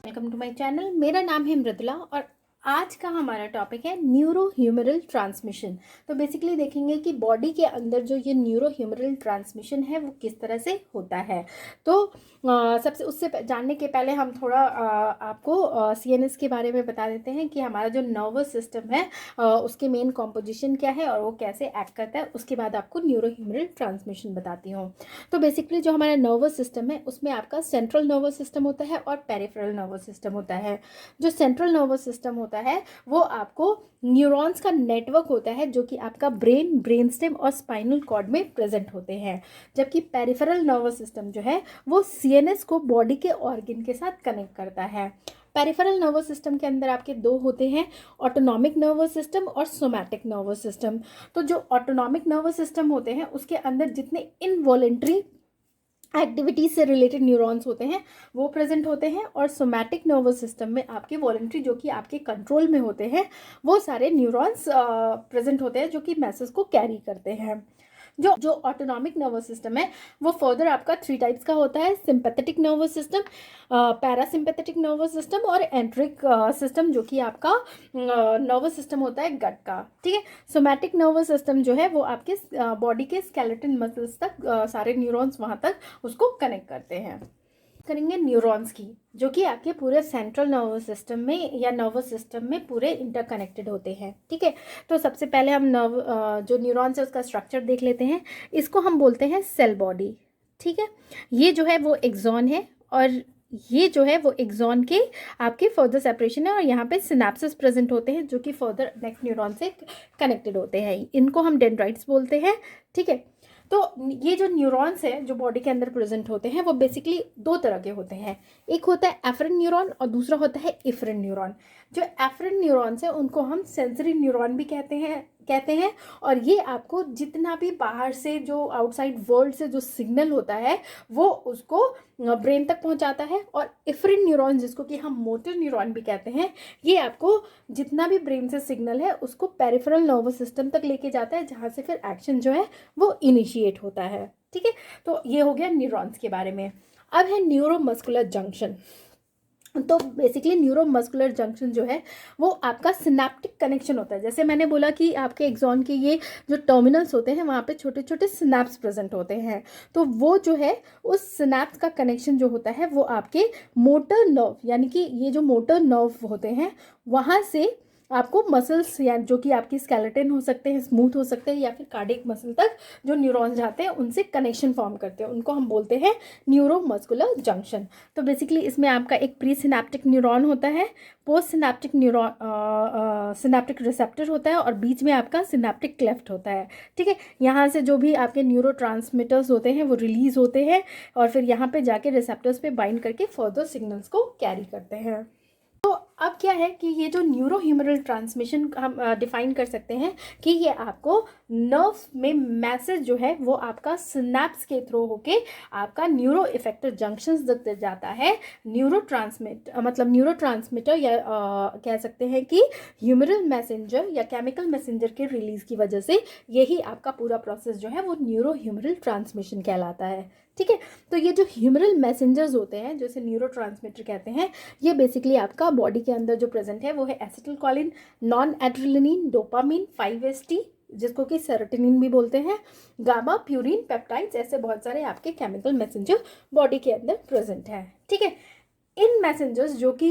Welcome to my channel. मेरा नाम है मृदुला और आज का हमारा टॉपिक है न्यूरो ह्यूमरल ट्रांसमिशन। तो बेसिकली देखेंगे कि बॉडी के अंदर जो ये न्यूरो ह्यूमरल ट्रांसमिशन है वो किस तरह से होता है। तो सबसे उससे जानने के पहले हम थोड़ा आपको सीएनएस के बारे में बता देते हैं कि हमारा जो नर्वस सिस्टम है उसके मेन कॉम्पोजिशन क्या है और वो कैसे एक्ट करता है। उसके बाद आपको न्यूरो ह्यूमरल ट्रांसमिशन बताती हूँ। तो बेसिकली जो हमारा नर्वस सिस्टम है उसमें आपका सेंट्रल नर्वस सिस्टम होता है और पेरिफेरल नर्वस सिस्टम होता है। जो सेंट्रल नर्वस सिस्टम होता है वो आपको न्यूरॉन्स का नेटवर्क होता है जो कि आपका ब्रेन स्टेम और स्पाइनल कॉर्ड में प्रेजेंट होते हैं। जबकि पेरिफेरल नर्वस सिस्टम जो है वो सीएनएस को बॉडी के ऑर्गन के साथ कनेक्ट करता है। पेरिफेरल नर्वस सिस्टम के अंदर आपके दो होते हैं, ऑटोनॉमिक नर्वस सिस्टम और सोमैटिक नर्वस सिस्टम। तो जो ऑटोनॉमिक नर्वस सिस्टम होते हैं उसके अंदर जितने इनवॉलेंट्री एक्टिविटीज से रिलेटेड न्यूरॉन्स होते हैं वो प्रेजेंट होते हैं, और सोमैटिक नर्वस सिस्टम में आपके वॉलेंट्री जो कि आपके कंट्रोल में होते हैं वो सारे न्यूरॉन्स प्रेजेंट होते हैं जो कि मैसेज को कैरी करते हैं। जो जो ऑटोनॉमिक नर्वस सिस्टम है वो फर्दर आपका 3 टाइप्स का होता है, sympathetic nervous system, parasympathetic nervous system और एंट्रिक सिस्टम जो कि आपका नर्वस सिस्टम होता है गट का। ठीक है। सोमैटिक नर्वस सिस्टम जो है वो आपके बॉडी के स्केलेटन मसल्स तक सारे न्यूरॉन्स वहाँ तक उसको कनेक्ट करते हैं। करेंगे न्यूरॉन्स की, जो कि आपके पूरे सेंट्रल नर्वस सिस्टम में या नर्वस सिस्टम में पूरे इंटरकनेक्टेड होते हैं। ठीक है। तो सबसे पहले हम जो न्यूरॉन्स है उसका स्ट्रक्चर देख लेते हैं। इसको हम बोलते हैं सेल बॉडी। ठीक है। ये जो है वो एक्सॉन है और ये जो है वो एक्सॉन के आपके फर्दर सेपरेशन है, और यहाँ पे सिनेप्सेस प्रेजेंट होते हैं जो कि फर्दर नेक्स्ट न्यूरॉन से कनेक्टेड होते हैं। इनको हम डेंड्राइट्स बोलते हैं। ठीक है। तो ये जो न्यूरॉन्स है जो बॉडी के अंदर प्रेजेंट होते हैं वो बेसिकली दो तरह के होते हैं। एक होता है एफरेंट न्यूरॉन और दूसरा होता है इफरेंट न्यूरॉन। जो एफरेंट न्यूरॉन्स है उनको हम सेंसरी न्यूरॉन भी कहते हैं और ये आपको जितना भी बाहर से जो आउटसाइड वर्ल्ड से जो सिग्नल होता है वो उसको ब्रेन तक पहुंचाता है। और इफरेंट न्यूरॉन जिसको कि हम मोटर न्यूरॉन भी कहते हैं, ये आपको जितना भी ब्रेन से सिग्नल है उसको पेरिफेरल नर्वस सिस्टम तक लेके जाता है, जहाँ से फिर एक्शन जो है वो इनिशिएट होता है। ठीक है। तो ये हो गया न्यूरॉन्स के बारे में। अब है न्यूरोमस्कुलर जंक्शन। तो बेसिकली न्यूरोमस्कुलर जंक्शन जो है वो आपका सिनेप्टिक कनेक्शन होता है। जैसे मैंने बोला कि आपके एक्सॉन के ये जो टर्मिनल्स होते हैं वहाँ पे छोटे छोटे सिनेप्स प्रेजेंट होते हैं। तो वो जो है उस सिनेप्स का कनेक्शन जो होता है वो आपके मोटर नर्व, यानी कि ये जो मोटर नर्व होते हैं वहाँ से आपको मसल्स, या जो कि आपकी स्केलेटन हो सकते हैं, स्मूथ हो सकते हैं, या फिर कार्डियक मसल तक जो न्यूरॉन्स जाते हैं उनसे कनेक्शन फॉर्म करते हैं, उनको हम बोलते हैं न्यूरोमस्कुलर जंक्शन। तो बेसिकली इसमें आपका एक प्री सिनेप्टिक न्यूरॉन होता है, post synaptic neuron synaptic receptor होता है और बीच में आपका सिनेप्टिक क्लेफ्ट होता है। ठीक है। यहाँ से जो भी आपके न्यूरो ट्रांसमीटर्स होते हैं वो रिलीज होते हैं और फिर यहाँ पे जाके रिसेप्टर्स पे बाइंड करके फर्दर सिग्नल्स को कैरी करते हैं। तो अब क्या है कि ये जो न्यूरो ह्यूमरल ट्रांसमिशन हम डिफाइन कर सकते हैं कि ये आपको नर्व में मैसेज जो है वो आपका सिनेप्स के थ्रू होके आपका न्यूरो इफेक्टर जंक्शंस तक जाता है। न्यूरो ट्रांसमीटर या कह सकते हैं कि ह्यूमरल मैसेंजर या केमिकल मैसेंजर के रिलीज की वजह से यही आपका पूरा प्रोसेस जो है वो न्यूरो ह्यूमरल ट्रांसमिशन कहलाता है। ठीक है। तो ये जो ह्यूमरल मैसेंजर्स होते हैं जैसे न्यूरो ट्रांसमीटर कहते हैं, ये बेसिकली आपका बॉडी के अंदर जो प्रेजेंट है वो है acetylcholine, non adrenaline, dopamine, 5-HT जिसको कि सेरोटोनिन भी बोलते हैं, गामा, प्यूरिन, पेप्टाइड्स, ऐसे बहुत सारे आपके केमिकल मैसेंजर बॉडी के अंदर प्रेजेंट है। ठीक है। इन मैसेंजर्स जो कि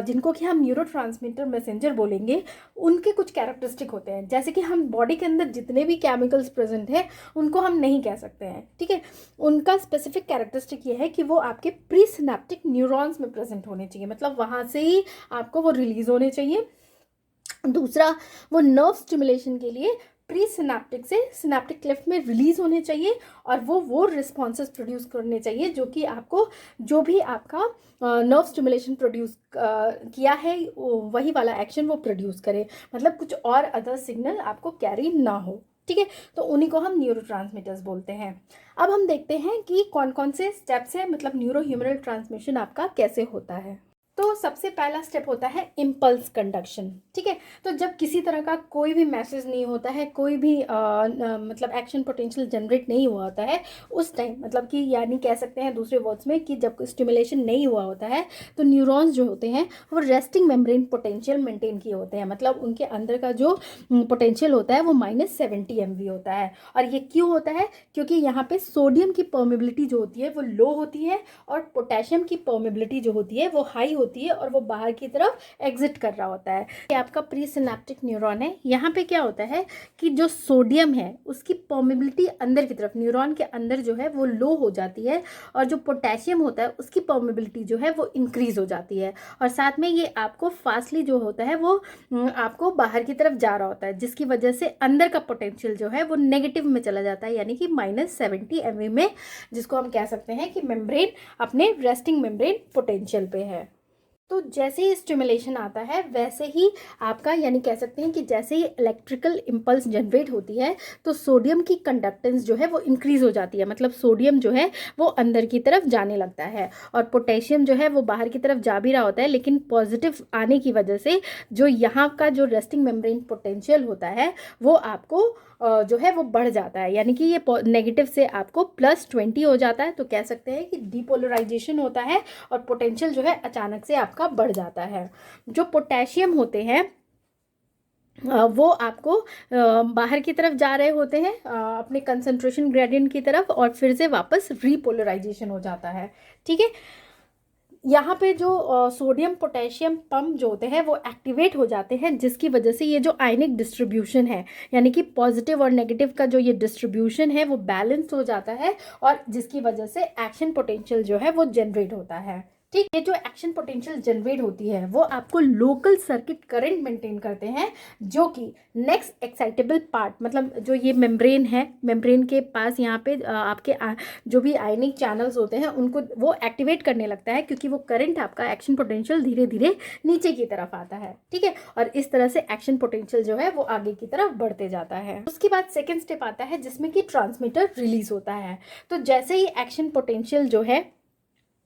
जिनको कि हम न्यूरो ट्रांसमीटर मैसेंजर बोलेंगे, उनके कुछ कैरेक्टरिस्टिक होते हैं। जैसे कि हम बॉडी के अंदर जितने भी केमिकल्स प्रेजेंट हैं उनको हम नहीं कह सकते हैं। ठीक है। उनका स्पेसिफिक कैरेक्टरिस्टिक ये है कि वो आपके प्री सिनेप्टिक न्यूरॉन्स में प्रेजेंट होने चाहिए, मतलब वहाँ से ही आपको वो रिलीज होने चाहिए। दूसरा, वो नर्व स्टिमुलेशन के लिए प्री सिनेप्टिक से सिनेप्टिक क्लेफ्ट में रिलीज होने चाहिए और वो रिस्पॉन्सेस प्रोड्यूस करने चाहिए जो कि आपको जो भी आपका नर्व स्टिमुलेशन प्रोड्यूस किया है वही वाला एक्शन वो प्रोड्यूस करे, मतलब कुछ और अदर सिग्नल आपको कैरी ना हो। ठीक है। तो उन्हीं को हम न्यूरोट्रांसमीटर्स बोलते हैं। अब हम देखते हैं कि कौन कौन से स्टेप्स हैं, मतलब न्यूरो ह्यूमरल ट्रांसमिशन आपका कैसे होता है। तो सबसे पहला स्टेप होता है इम्पल्स कंडक्शन। ठीक है, तो जब किसी तरह का कोई भी मैसेज नहीं होता है, कोई भी मतलब एक्शन पोटेंशियल जनरेट नहीं हुआ होता है उस टाइम, मतलब कि यानी कह सकते हैं दूसरे वर्ड्स में कि जब स्टिमुलेशन नहीं हुआ होता है तो न्यूरॉन्स जो होते हैं वो रेस्टिंग मेम्ब्रेन पोटेंशियल मेंटेन किए होते हैं। मतलब उनके अंदर का जो पोटेंशियल होता है वो -70 MV होता है। और ये क्यों होता है? क्योंकि यहाँ पे सोडियम की परमेबिलिटी जो होती है वो लो होती है और पोटेशियम की परमेबिलिटी जो होती है वो हाई होती है और वो बाहर की तरफ एग्जिट कर रहा होता है। ये आपका प्री सिनेप्टिक न्यूरॉन है। यहाँ पे क्या होता है कि जो सोडियम है उसकी परमेबिलिटी अंदर की तरफ न्यूरॉन के अंदर जो है वो लो हो जाती है और जो पोटेशियम होता है उसकी परमेबिलिटी जो है वो इंक्रीज हो जाती है। और साथ में ये आपको फास्टली जो होता है वो आपको बाहर की तरफ जा रहा होता है, जिसकी वजह से अंदर का पोटेंशियल जो है वो नेगेटिव में चला जाता है, यानी कि -70 MV में, जिसको हम कह सकते हैं कि मेम्ब्रेन अपने रेस्टिंग मेम्ब्रेन पोटेंशियल पे है। तो जैसे ही स्टिमुलेशन आता है वैसे ही आपका, यानी कह सकते हैं कि जैसे ही इलेक्ट्रिकल इम्पल्स जनरेट होती है तो सोडियम की कंडक्टेंस जो है वो इंक्रीज हो जाती है। मतलब सोडियम जो है वो अंदर की तरफ जाने लगता है और पोटेशियम जो है वो बाहर की तरफ जा भी रहा होता है, लेकिन पॉजिटिव आने की वजह से जो यहाँ का जो रेस्टिंग मेम्ब्रेन पोटेंशियल होता है वो आपको जो है वो बढ़ जाता है, यानी कि ये नेगेटिव से आपको +20 हो जाता है। तो कह सकते हैं कि डीपोलराइजेशन होता है और पोटेंशियल जो है अचानक से आपका बढ़ जाता है। जो पोटेशियम होते हैं वो आपको बाहर की तरफ जा रहे होते हैं अपने कंसंट्रेशन ग्रेडियंट की तरफ और फिर से वापस रीपोलराइजेशन हो जाता है। ठीक है, यहाँ पे जो सोडियम पोटेशियम पंप जो होते हैं वो एक्टिवेट हो जाते हैं, जिसकी वजह से ये जो आयनिक डिस्ट्रीब्यूशन है, यानी कि पॉजिटिव और नेगेटिव का जो ये डिस्ट्रीब्यूशन है वो बैलेंस हो जाता है और जिसकी वजह से एक्शन पोटेंशियल जो है वो जनरेट होता है। ठीक, ये जो एक्शन पोटेंशियल जनरेट होती है वो आपको लोकल सर्किट करंट मेंटेन करते हैं, जो कि नेक्स्ट एक्साइटेबल पार्ट, मतलब जो ये मेम्ब्रेन है, मेम्ब्रेन के पास यहाँ पे आपके जो भी आयनिक चैनल्स होते हैं उनको वो एक्टिवेट करने लगता है, क्योंकि वो करंट आपका एक्शन पोटेंशियल धीरे धीरे नीचे की तरफ आता है। ठीक है, और इस तरह से एक्शन पोटेंशियल जो है वो आगे की तरफ बढ़ते जाता है। उसके बाद सेकेंड स्टेप आता है जिसमें कि ट्रांसमीटर रिलीज होता है। तो जैसे ही एक्शन पोटेंशियल जो है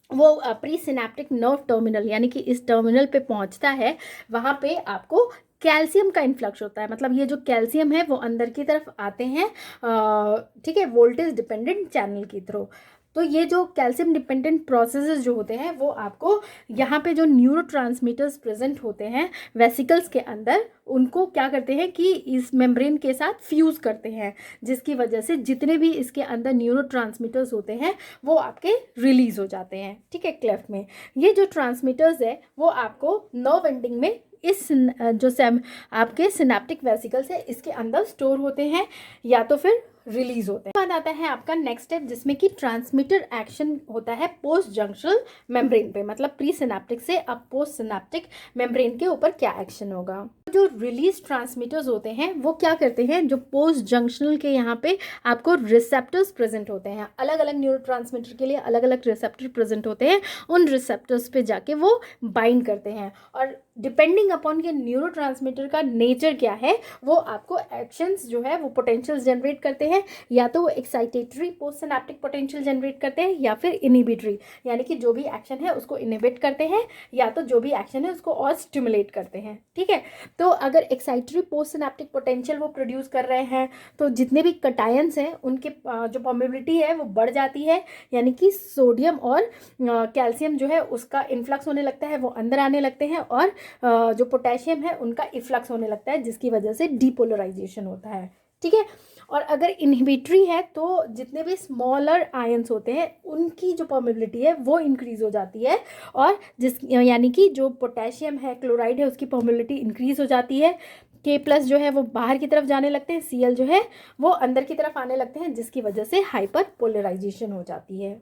वो प्री सिनेप्टिक नर्व टर्मिनल, यानी कि इस टर्मिनल पे पहुंचता है, वहाँ पे आपको कैल्शियम का इन्फ्लक्स होता है। मतलब ये जो कैल्शियम है वो अंदर की तरफ आते हैं, ठीक है, वोल्टेज डिपेंडेंट चैनल के थ्रू। तो ये जो कैल्शियम डिपेंडेंट प्रोसेसेस जो होते हैं वो आपको यहाँ पे जो न्यूरोट्रांसमीटर्स प्रेजेंट होते हैं वेसिकल्स के अंदर, उनको क्या करते हैं कि इस मेम्ब्रेन के साथ फ्यूज़ करते हैं, जिसकी वजह से जितने भी इसके अंदर न्यूरोट्रांसमीटर्स होते हैं वो आपके रिलीज हो जाते हैं। ठीक है, क्लेफ्ट में ये जो ट्रांसमीटर्स है वो आपको नर्व एंडिंग में इस जो आपके सिनेप्टिक वेसिकल्स है इसके अंदर स्टोर होते हैं या तो फिर रिलीज होते हैं। बाद आता है आपका नेक्स्ट स्टेप जिसमें कि ट्रांसमीटर एक्शन होता है पोस्ट जंक्शनल मेम्ब्रेन पे। मतलब प्री सिनेप्टिक से अब पोस्ट सिनेप्टिक मेम्ब्रेन के ऊपर क्या एक्शन होगा। जो रिलीज ट्रांसमीटर्स होते हैं वो क्या करते हैं, जो पोस्ट जंक्शनल के यहाँ पे आपको रिसेप्टर्स प्रेजेंट होते हैं, अलग अलग न्यूरोट्रांसमीटर के लिए अलग अलग रिसेप्टर प्रेजेंट होते हैं, उन रिसेप्टर्स पे जाके वो बाइंड करते हैं और डिपेंडिंग अपॉन के न्यूरोट्रांसमीटर का नेचर क्या है वो आपको एक्शंस जो है वो पोटेंशियल जनरेट करते हैं, या तो वो excitatory post synaptic potential generate करते हैं या फिर इनिबिटरी, यानी कि जो भी एक्शन है उसको इनिबिट करते हैं या तो जो भी एक्शन है उसको और स्टिमुलेट करते हैं। ठीक है, तो अगर एक्साइटरी पोस्ट सिनेप्टिक पोटेंशियल वो प्रोड्यूस कर रहे हैं तो जितने भी कटायंस हैं उनके जो परमेबिलिटी है वो बढ़ जाती है, यानी कि सोडियम और कैल्शियम जो है उसका इन्फ्लक्स होने लगता है, वो अंदर आने लगते हैं, और जो पोटेशियम है उनका इफ्लक्स होने लगता है, जिसकी वजह से डीपोलराइजेशन होता है। ठीक है, और अगर इनहिबिटरी है तो जितने भी स्मॉलर आयंस होते हैं उनकी जो परमेबिलिटी है वो इंक्रीज हो जाती है, और यानी कि जो पोटेशियम है, क्लोराइड है, उसकी परमेबिलिटी इंक्रीज हो जाती है। K+ जो है वो बाहर की तरफ जाने लगते हैं, Cl जो है वो अंदर की तरफ आने लगते हैं, जिसकी वजह से हाइपर पोलराइजेशन हो जाती है।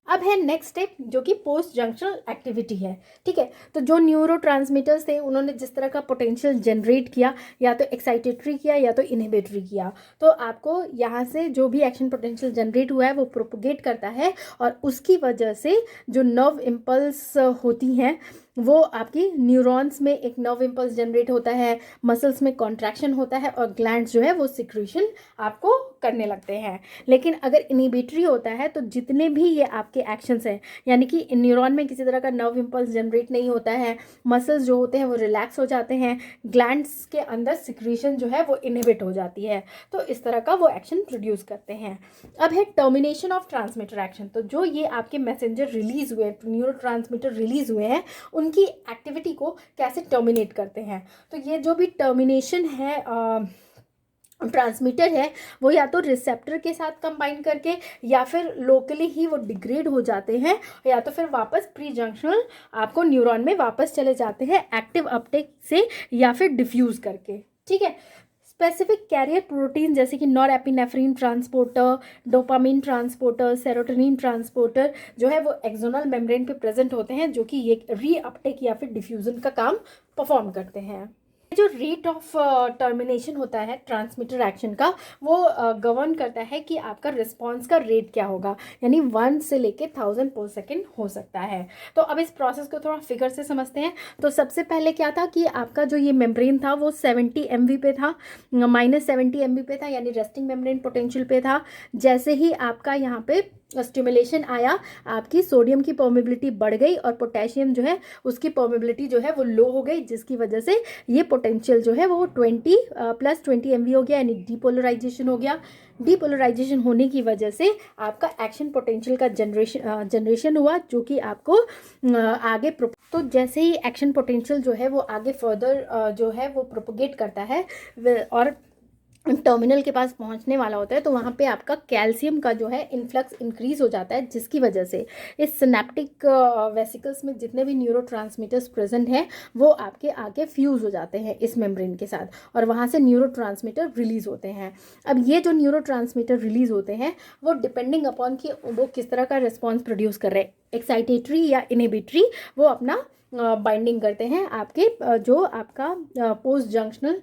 अब है नेक्स्ट स्टेप जो कि पोस्ट जंक्शनल एक्टिविटी है। ठीक है, तो जो न्यूरोट्रांसमीटर्स थे उन्होंने जिस तरह का पोटेंशियल जनरेट किया, या तो एक्साइटेटरी किया या तो इनहिबिटरी किया, तो आपको यहाँ से जो भी एक्शन पोटेंशियल जनरेट हुआ है वो प्रोपोगेट करता है, और उसकी वजह से जो नर्व इम्पल्स होती हैं वो आपकी न्यूरॉन्स में एक नर्व इम्पल्स जनरेट होता है, मसल्स में कॉन्ट्रैक्शन होता है, और ग्लैंड्स जो है वो सिक्रीशन आपको करने लगते हैं। लेकिन अगर इनहिबिटरी होता है तो जितने भी ये आपके एक्शंस हैं, यानी कि न्यूरॉन में किसी तरह का नर्व इम्पल्स जनरेट नहीं होता है, मसल्स जो होते हैं वो रिलैक्स हो जाते हैं, ग्लैंड्स के अंदर सिक्रीशन जो है वो इनहिबिट हो जाती है, तो इस तरह का वो एक्शन प्रोड्यूस करते हैं। अब है टर्मिनेशन ऑफ ट्रांसमीटर एक्शन। तो जो ये आपके मैसेंजर रिलीज हुए, न्यूरोट्रांसमीटर रिलीज हुए हैं, उनकी एक्टिविटी को कैसे टर्मिनेट करते हैं। तो ये जो भी टर्मिनेशन है ट्रांसमीटर है, वो या तो रिसेप्टर के साथ कंबाइन करके या फिर लोकली ही वो डिग्रेड हो जाते हैं, या तो फिर वापस प्री जंक्शनल आपको न्यूरॉन में वापस चले जाते हैं एक्टिव अपटेक से या फिर डिफ्यूज करके। ठीक है, स्पेसिफिक कैरियर प्रोटीन जैसे कि norepinephrine transporter, dopamine transporter, serotonin transporter जो है वो एक्सोनल मेम्ब्रेन पे प्रेजेंट होते हैं, जो कि ये रीअपटेक या फिर डिफ्यूजन का काम परफॉर्म करते हैं। जो रेट ऑफ टर्मिनेशन होता है ट्रांसमीटर एक्शन का, वो गवर्न करता है कि आपका रिस्पॉन्स का रेट क्या होगा, यानी 1 से लेके 1000 पर सेकेंड हो सकता है। तो अब इस प्रोसेस को थोड़ा फिगर से समझते हैं। तो सबसे पहले क्या था कि आपका जो ये मेम्ब्रेन था वो 70 MV पे था, -70 MV पे था, यानी रेस्टिंग मेम्ब्रेन पोटेंशियल पे था। जैसे ही आपका यहाँ पे स्टिमुलेशन आया, आपकी सोडियम की परमेबिलिटी बढ़ गई और पोटेशियम जो है उसकी परमेबिलिटी जो है वो लो हो गई, जिसकी वजह से ये पोटेंशियल जो है वो 20 + 20 MV हो गया, यानी डीपोलराइजेशन हो गया। डीपोलराइजेशन होने की वजह से आपका एक्शन पोटेंशियल का जनरेशन हुआ, जो कि आपको आगे तो जैसे ही एक्शन पोटेंशियल जो है वो आगे फर्दर जो है वो प्रोपोगेट करता है और टर्मिनल के पास पहुंचने वाला होता है, तो वहाँ पे आपका कैल्शियम का जो है इन्फ्लक्स इंक्रीज हो जाता है, जिसकी वजह से इस सिनेप्टिक वेसिकल्स में जितने भी न्यूरोट्रांसमीटर्स प्रेजेंट हैं वो आपके आगे फ्यूज़ हो जाते हैं इस मेम्ब्रेन के साथ, और वहाँ से न्यूरोट्रांसमीटर रिलीज़ होते हैं। अब ये जो न्यूरोट्रांसमीटर रिलीज़ होते हैं वो डिपेंडिंग अपॉन कि वो किस तरह का रिस्पॉन्स प्रोड्यूस कर रहे हैं, एक्साइटेटरी या इनहिबिटरी, वो अपना बाइंडिंग करते हैं आपके जो आपका पोस्ट जंक्शनल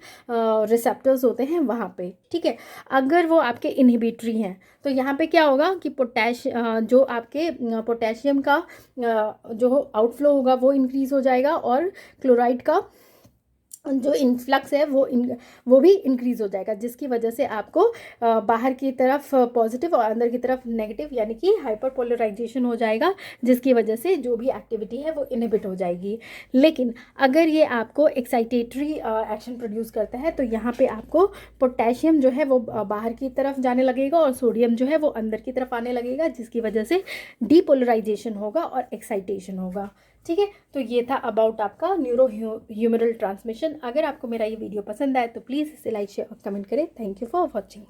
रिसेप्टर्स होते हैं वहाँ पे। ठीक है, अगर वो आपके इनहिबिटरी हैं तो यहाँ पे क्या होगा कि जो आपके पोटेशियम का जो आउटफ्लो होगा वो इंक्रीज हो जाएगा, और क्लोराइड का जो इन्फ्लक्स है वो भी इंक्रीज हो जाएगा, जिसकी वजह से आपको बाहर की तरफ पॉजिटिव और अंदर की तरफ नेगेटिव यानी कि हाइपर पोलराइजेशन हो जाएगा, जिसकी वजह से जो भी एक्टिविटी है वो इनहिबिट हो जाएगी। लेकिन अगर ये आपको एक्साइटेटरी एक्शन प्रोड्यूस करता है तो यहाँ पे आपको पोटेशियम जो है वो बाहर की तरफ जाने लगेगा और सोडियम जो है वो अंदर की तरफ आने लगेगा, जिसकी वजह से डीपोलराइजेशन होगा और एक्साइटेशन होगा। ठीक है, तो ये था अबाउट आपका न्यूरो ह्यूमरल ट्रांसमिशन। अगर आपको मेरा ये वीडियो पसंद आए तो प्लीज़ इसे लाइक शेयर और कमेंट करें। Thank you for watching.